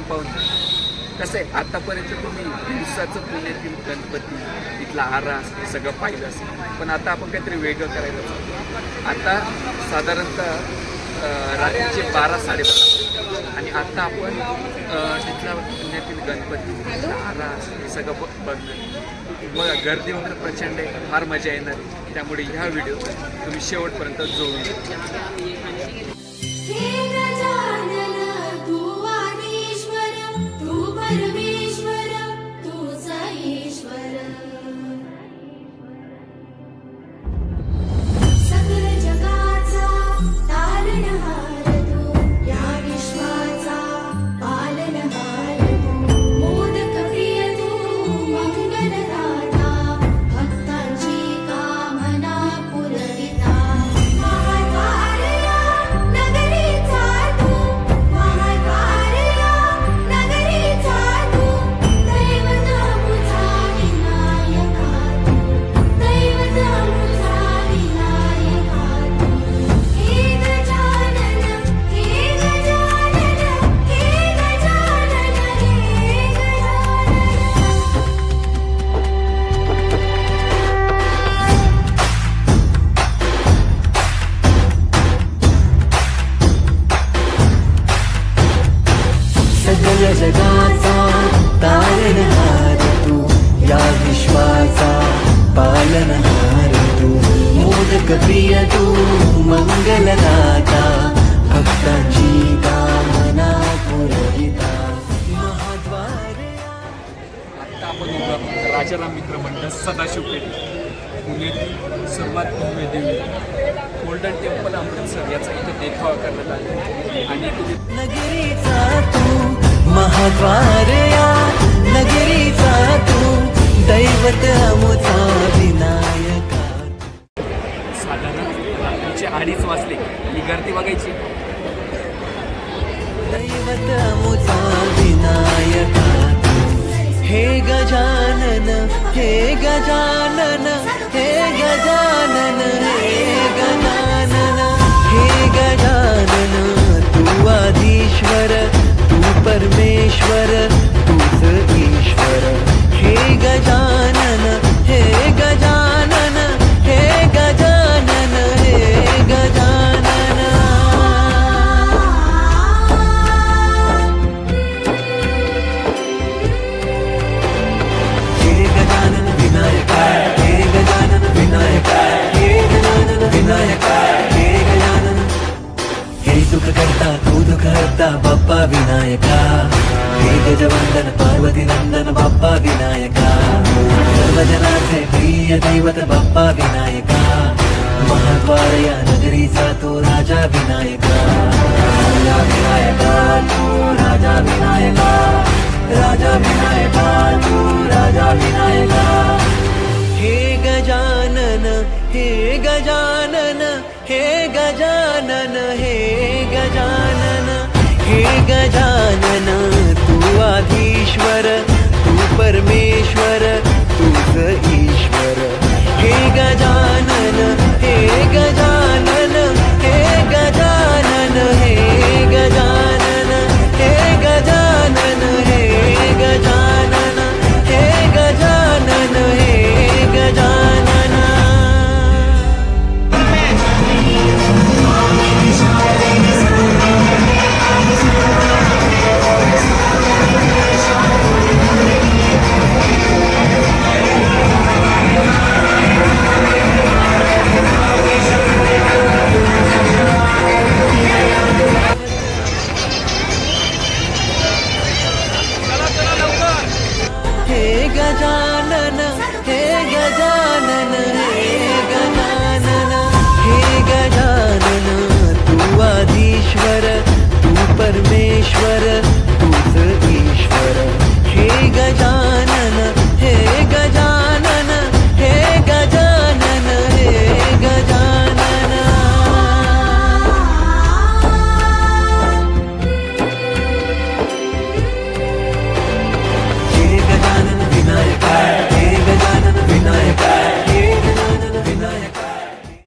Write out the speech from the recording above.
पाहून कसं आहे, आतापर्यंत तुम्ही दिवसाचं पुण्यातील गणपती, इथला आरास हे सगळं पाहिलं असेल, पण आता आपण काहीतरी वेगळं करायला चालू. आता साधारणतः रात्रीचे 12-12:30 आणि आता आपण तिथला पुण्यातील गणपती, आरास हे सगळं बघणार. मग गर्दी वगैरे प्रचंड आहे, फार मजा येणार. त्यामुळे ह्या व्हिडिओ तुम्ही शेवटपर्यंत जोडून जगाचा तारणहार तू, या विश्वाचा पालनहार तू, मोदक प्रिय तू, मंगलदाता, भक्तांची कामना पुरविता, महाद्वार. आत्ता आपण उभा राजाराम मित्र मंडळ सदाशिव पेठ, पुण्यातील सर्वात भव्य देवी गोल्डन टेम्पल अमृतसर याचा इथं देखावा करण्यात आला. आणि नगरीचा तू महाद्वार, या नगरीचा तू दैवत अमुचा विनायका. साधारण रात्रीचे 2:30 वाजले, ही गर्दी बघायची. दैवत अमुचा विनायका हे गजानन, हे गजानन, हे गजानन, हे गजानन, हे गजानन. तू आधीश्वर, तू परमेश्वर, तूच ईश्वर. हे गजानन, हे गजानन, हे गजानन, हे गजानन. हे गजानन विनायका, हे गजानन विनायका, हे गजानन विनायका, हे गजानन. हे सुख करता तू दुःख हरता बाप्पा विनायका. हे गजवंदन पार्वती नंदन बाप्पा विनायका. सर्वजनाचे प्रिय दैवत बाप्पा विनायका. महाद्वार या नगरीचा तो राजा विनायका. राजा विनायका तू राजा विनायका, राजा विनायका तू राजा विनायका. हे गजानन, हे गजानन, हे गजानन, हे गजानन, हे गजानन. तू आधीश्वर, तू परमेश्वर, तूच ईश्वर. हे गजानन,